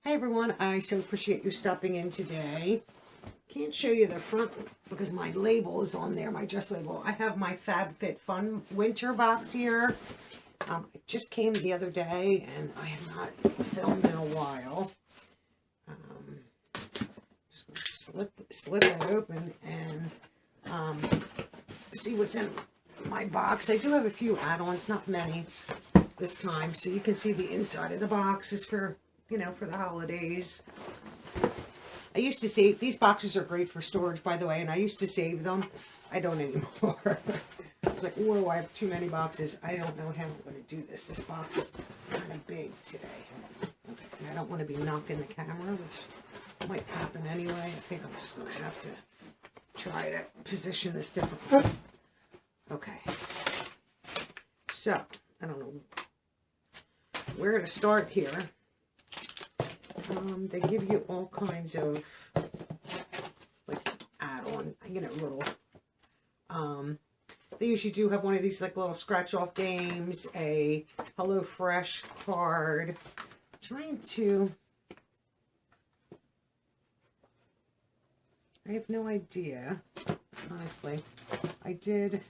Hi everyone, I so appreciate you stopping in today. Can't show you the front because my label is on there, my dress label. I have my FabFitFun Winter Box here. It just came the other day and I have not filmed in a while. Just gonna slit it open and see what's in my box. I do have a few add-ons, not many this time, so you can see the inside of the box is for, you know, for the holidays. I used to save, these boxes are great for storage, by the way, and I used to save them. I don't anymore. It's like, whoa, I have too many boxes. I don't know how I'm going to do this. This box is kind of big today. Okay, and I don't want to be knocking the camera, which might happen anyway. I think I'm just going to have to try to position this differently. Okay. So, I don't know where to start here. They give you all kinds of like add-on, you know, little they usually do have one of these like little scratch-off games, a HelloFresh card. I'm trying to, I have no idea, honestly. I did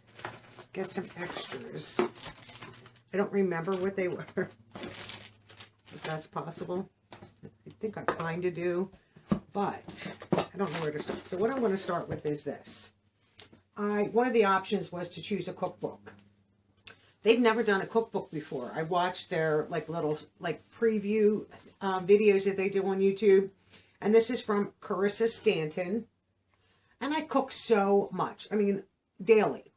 get some extras. I don't remember what they were, if that's possible. I think I kind of do, but I don't know where to start. So what I'm going to start with is this. One of the options was to choose a cookbook. They've never done a cookbook before. I watched their like little like preview videos that they do on YouTube, and this is from Carissa Stanton. And I cook so much. I mean, daily.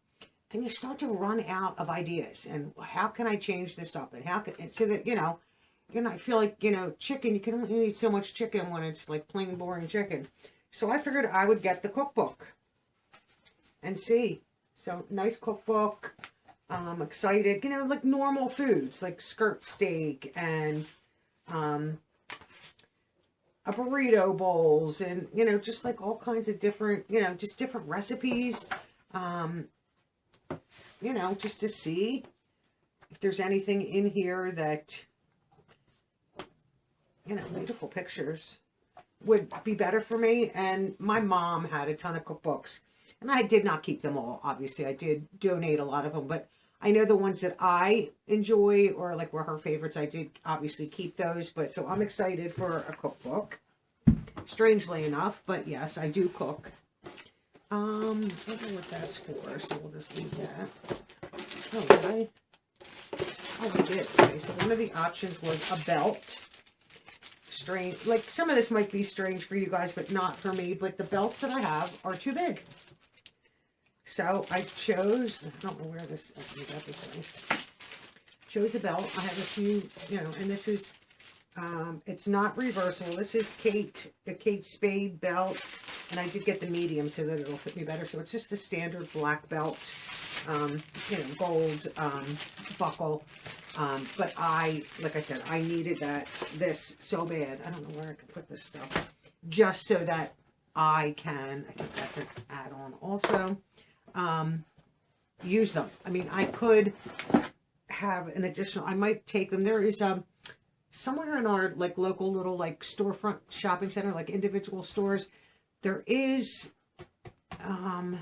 And you start to run out of ideas. And how can I change this up? And how can, so that, you know, I feel like, you know, chicken, you can only eat so much chicken when it's like plain boring chicken. So I figured I would get the cookbook and see. So nice cookbook. I'm excited. You know, like normal foods, like skirt steak and a burrito bowls and, you know, just like all kinds of different, you know, just different recipes. You know, just to see if there's anything in here that, you know, beautiful pictures would be better for me. And my mom had a ton of cookbooks, and I did not keep them all. Obviously, I did donate a lot of them, but I know the ones that I enjoy or like were her favorites, I did obviously keep those. But so I'm excited for a cookbook, strangely enough, but yes, I do cook. I don't know what that's for, so we'll just leave that. Oh, did I? Oh, I did. Okay, so one of the options was a belt. Strange, like some of this might be strange for you guys, but not for me. But the belts that I have are too big. So I chose, I don't know where this, I got this way. Chose a belt. I have a few, you know, and this is, it's not reversible. This is the Kate Spade belt. And I did get the medium so that it'll fit me better. So it's just a standard black belt, you know, gold buckle. But like I said, I needed this so bad. I don't know where I can put this stuff. Just so that I can, I think that's an add-on also, use them. I mean, I could have an additional, I might take them. There is somewhere in our like local little like storefront shopping center, like individual stores, there is, I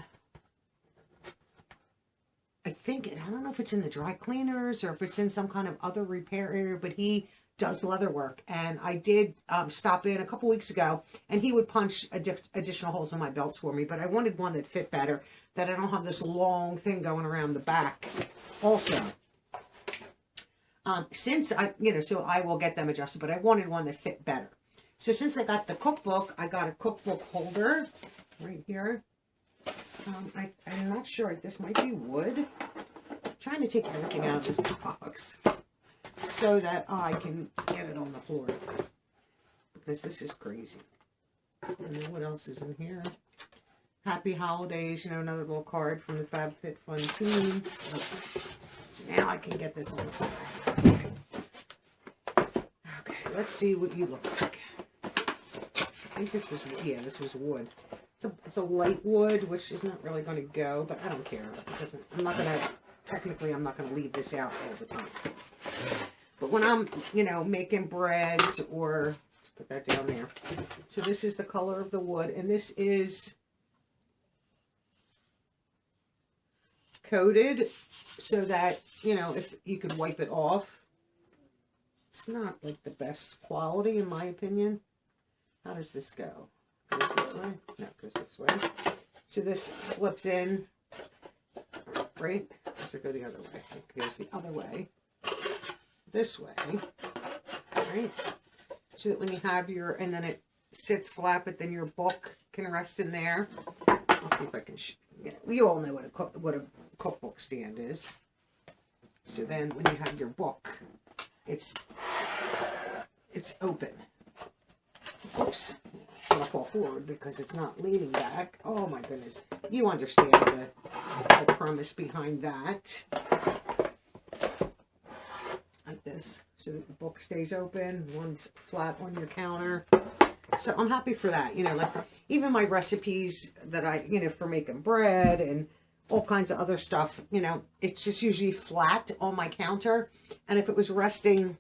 think, I don't know if it's in the dry cleaners or if it's in some kind of other repair area, but he does leather work. And I did stop in a couple weeks ago, and he would punch additional holes in my belts for me. But I wanted one that fit better, that I don't have this long thing going around the back also. Since I, you know, so I will get them adjusted, but I wanted one that fit better. So since I got the cookbook, I got a cookbook holder right here. I'm not sure. This might be wood. I'm trying to take everything out of this box so that I can get it on the floor. Because this is crazy. And then what else is in here? Happy holidays. You know, another little card from the FabFitFun team. So now I can get this on the floor. Okay, let's see what you look like. I think this was, yeah, this was wood. It's a light wood, which is not really going to go, but I don't care. It doesn't, I'm not going to, technically I'm not going to leave this out all the time. But when I'm, you know, making breads or put that down there. So this is the color of the wood, and this is coated so that, you know, if you could wipe it off. It's not like the best quality in my opinion. How does this go? Goes this way? No, it goes this way. So this slips in, right? Does it go the other way? It goes the other way. This way, right? So that when you have your, and then it sits flat, but then your book can rest in there. Let's see if I can, yeah, you all know what a cookbook stand is. So then when you have your book, it's open. Oops, it's gonna fall forward because it's not leaning back. Oh my goodness, you understand the premise behind that. Like this, so that the book stays open, one's flat on your counter. So I'm happy for that. You know, like even my recipes that I, you know, for making bread and all kinds of other stuff, you know, it's just usually flat on my counter. And if it was resting,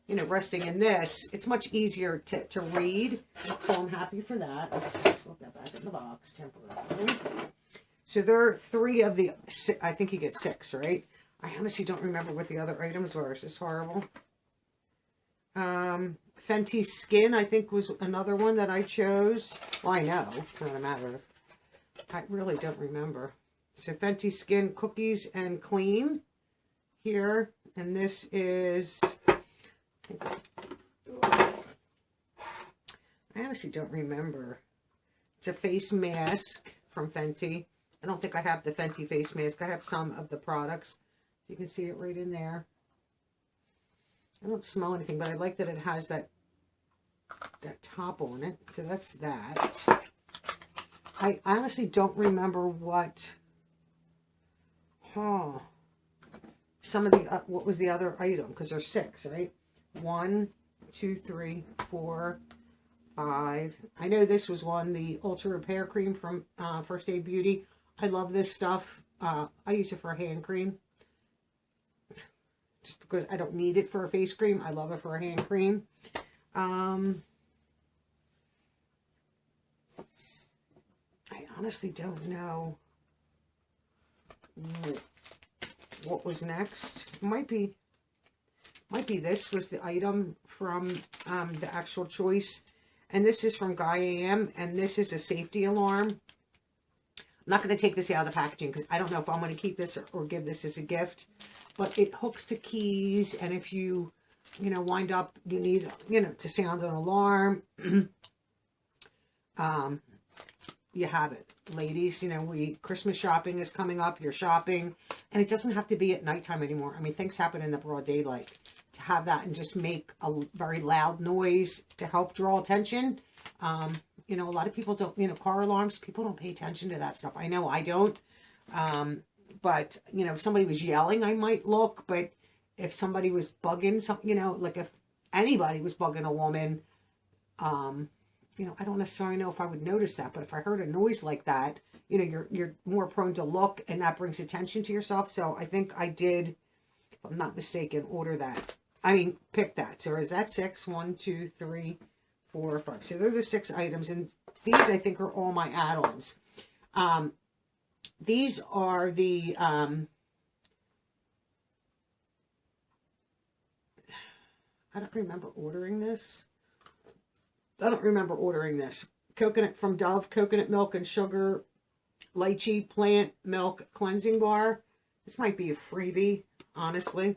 you know, resting in this, it's much easier to read. So I'm happy for that. I'll just slip that back in the box temporarily. So there are 3 of the, I think you get 6, right? I honestly don't remember what the other items were. Is this horrible? Fenty Skin, I think, was another one that I chose. Well, I know. It's not a matter of... I really don't remember. So Fenty Skin Cookies and Clean here. And this is... I honestly don't remember. It's a face mask from Fenty. I don't think I have the Fenty face mask. I have some of the products. You can see it right in there. I don't smell anything, but I like that it has that top on it. So that's that. I honestly don't remember what. Some of the what was the other item? Because there's 6, right? 1, 2, 3, 4, 5. I know this was one, the Ultra Repair Cream from First Aid Beauty. I love this stuff. I use it for a hand cream. Just because I don't need it for a face cream. I love it for a hand cream. I honestly don't know what was next. Might be this was the item from the actual choice. And this is from Guy AM. And this is a safety alarm. I'm not going to take this out of the packaging because I don't know if I'm going to keep this or give this as a gift. But it hooks to keys, and if you know, wind up, you need, you know, to sound an alarm, you have it. Ladies, you know, Christmas shopping is coming up, you're shopping, and it doesn't have to be at nighttime anymore. I mean, things happen in the broad daylight. To have that and just make a very loud noise to help draw attention. You know, a lot of people don't, you know, car alarms, people don't pay attention to that stuff. I know I don't. But, you know, if somebody was yelling, I might look. But if somebody was bugging, you know, like if anybody was bugging a woman, you know, I don't necessarily know if I would notice that. But if I heard a noise like that, you know, you're more prone to look, and that brings attention to yourself. So I think I did, if I'm not mistaken, order that. I mean, pick that. So is that 6? 1, 2, 3, 4, 5. So they're the 6 items. And these, I think, are all my add-ons. These are the, I don't remember ordering this. Coconut from Dove, coconut milk and sugar, lychee plant milk cleansing bar. This might be a freebie, honestly.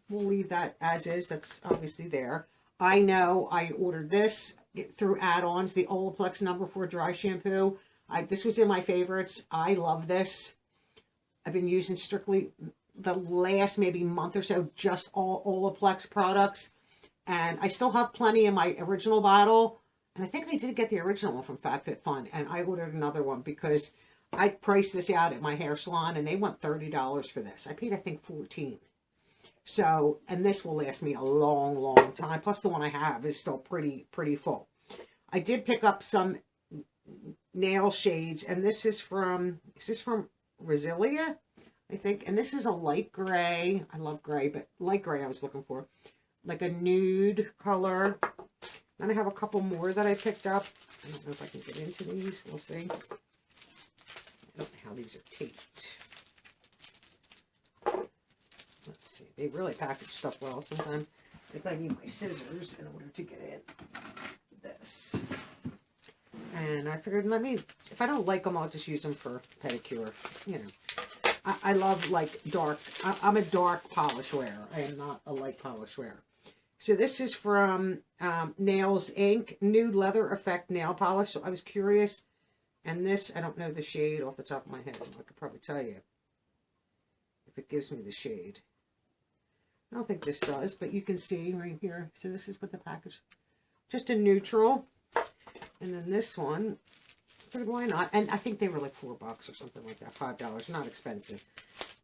We'll leave that as is. That's obviously there. I know I ordered this through add-ons, the Olaplex No. 4 dry shampoo. This was in my favorites. I love this. I've been using strictly the last maybe month or so, just all Olaplex products. And I still have plenty in my original bottle. And I think I did get the original one from FabFitFun. And I ordered another one because I priced this out at my hair salon. And they want $30 for this. I paid, I think, $14. So, and this will last me a long, long time. Plus the one I have is still pretty full. I did pick up some nail shades, and this is from Rosilia, I think, and this is a light gray. I love gray, but light gray I was looking for. like a nude color. Then I have a couple more that I picked up. I don't know if I can get into these. We'll see. I don't know how these are taped. Let's see. They really package stuff well. Sometimes if I need my scissors in order to get in this. And I figured, if I don't like them, I'll just use them for pedicure. You know, I love like dark. I'm a dark polish wearer. I am not a light polish wearer. So this is from Nails Inc. New Leather Effect Nail Polish. So I was curious. And this, I don't know the shade off the top of my head. I could probably tell you if it gives me the shade. I don't think this does, but you can see right here. So this is what the package, just a neutral. And then this one, I figured why not? And I think they were like $4 or something like that, $5. Not expensive.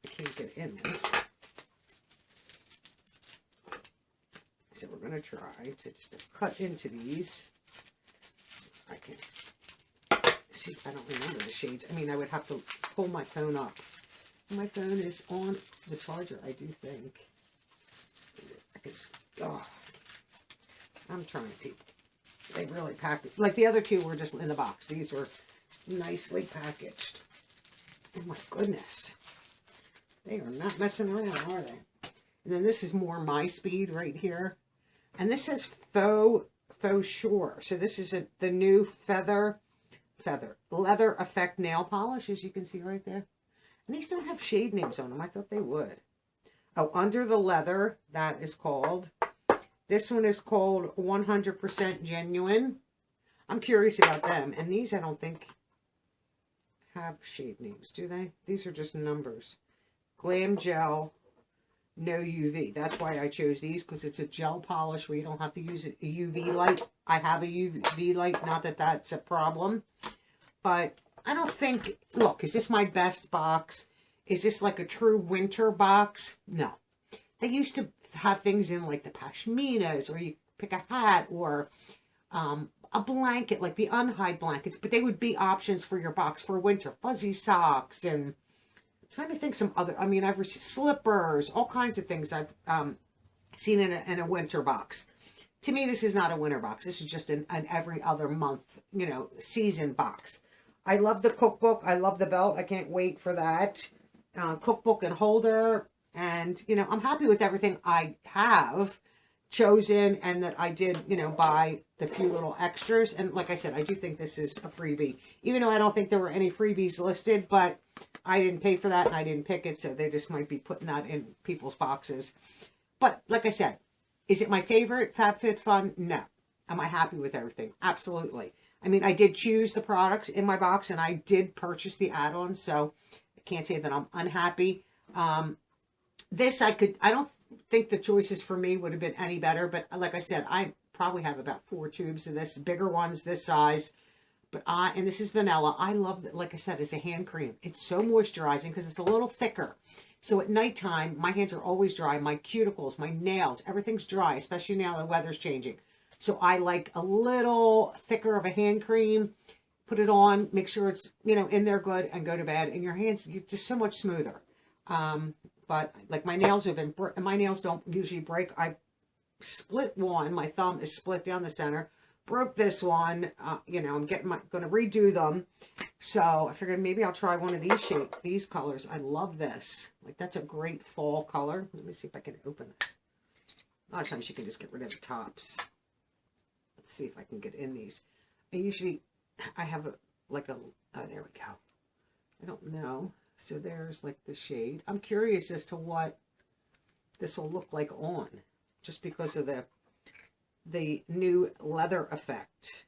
I can't get in this. So we're going to try to just cut into these. I can see if I don't remember the shades. I mean, I would have to pull my phone up. My phone is on the charger, I do think. I can, oh, I'm trying, people. They really packaged. Like the other two were just in the box. These were nicely packaged. Oh my goodness. They are not messing around, are they? And then this is more my speed right here. And this says faux sure. So this is the new leather effect nail polish, as you can see right there. And these don't have shade names on them. I thought they would. Oh, Under the Leather, that is called. This one is called 100% Genuine. I'm curious about them. And these I don't think have shade names, do they? These are just numbers. Glam Gel, no UV. That's why I chose these, because it's a gel polish where you don't have to use a UV light. I have a UV light, not that that's a problem. But I don't think, look, is this my best box? Is this like a true winter box? No. They used to have things in like the pashminas, or you pick a hat, or a blanket, like the unhide blankets. But they would be options for your box for winter. Fuzzy socks, and I'm trying to think some other, I mean, I've received slippers, all kinds of things I've seen in a winter box. To me, this is not a winter box. This is just an every other month, you know, season box. I love the cookbook. I love the belt. I can't wait for that. Cookbook and holder. And, you know, I'm happy with everything I have chosen, and that I did, you know, buy the few little extras. And like I said, I do think this is a freebie. Even though I don't think there were any freebies listed, but I didn't pay for that and I didn't pick it. So they just might be putting that in people's boxes. But like I said, is it my favorite FabFitFun? No. Am I happy with everything? Absolutely. I mean, I did choose the products in my box, and I did purchase the add-ons, so I can't say that I'm unhappy. This I don't think the choices for me would have been any better, but like I said, I probably have about 4 tubes of this, bigger ones this size. But and this is vanilla. I love it, like I said, it's a hand cream. It's so moisturizing because it's a little thicker. So at nighttime, my hands are always dry. My cuticles, my nails, everything's dry, especially now the weather's changing. So I like a little thicker of a hand cream. Put it on, make sure it's, you know, in there good, and go to bed. And your hands, you're just so much smoother. But like my nails have been, my nails don't usually break. I split one. My thumb is split down the center. Broke this one. You know, I'm going to redo them. So I figured maybe I'll try one of these colors. I love this. Like, that's a great fall color. Let me see if I can open this. A lot of times you can just get rid of the tops. Let's see if I can get in these. I have oh, there we go. I don't know. So there's like the shade. I'm curious as to what this will look like on, just because of the new leather effect.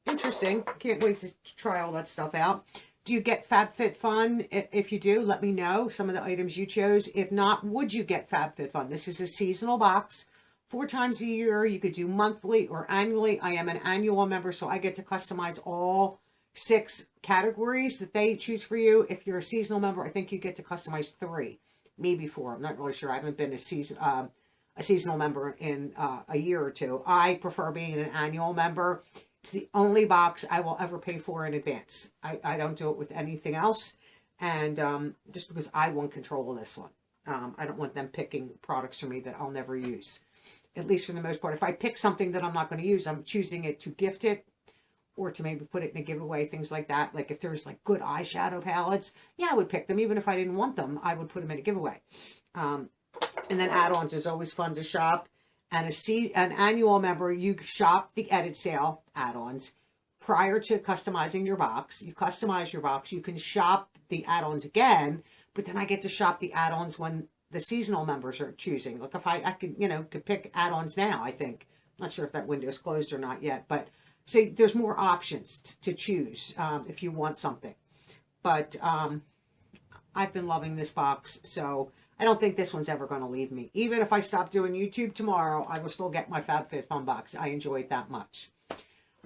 Interesting. Can't wait to try all that stuff out. Do you get FabFitFun? If you do, let me know some of the items you chose. If not, would you get FabFitFun? This is a seasonal box. 4 times a year. You could do monthly or annually. I am an annual member, so I get to customize all 6 categories that they choose for you. If you're a seasonal member, I think you get to customize 3, maybe 4. I'm not really sure. I haven't been a seasonal member in a year or 2. I prefer being an annual member. It's the only box I will ever pay for in advance. I don't do it with anything else. And just because I want control of this one. I don't want them picking products for me that I'll never use, at least for the most part. If I pick something that I'm not going to use, I'm choosing it to gift it or to maybe put it in a giveaway, things like that. Like if there's like good eyeshadow palettes, yeah, I would pick them. Even if I didn't want them, I would put them in a giveaway. And then add-ons is always fun to shop. And an annual member, you shop the edit sale add-ons prior to customizing your box. You customize your box. You can shop the add-ons again, but then I get to shop the add-ons when the seasonal members are choosing. Look, if I could, could pick add-ons now, I think. I'm not sure if that window is closed or not yet, but see, there's more options to choose if you want something. But I've been loving this box, so I don't think this one's ever going to leave me. Even if I stop doing YouTube tomorrow, I will still get my FabFitFun box. I enjoy it that much.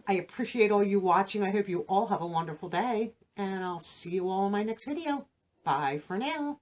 I appreciate all you watching. I hope you all have a wonderful day, and I'll see you all in my next video. Bye for now.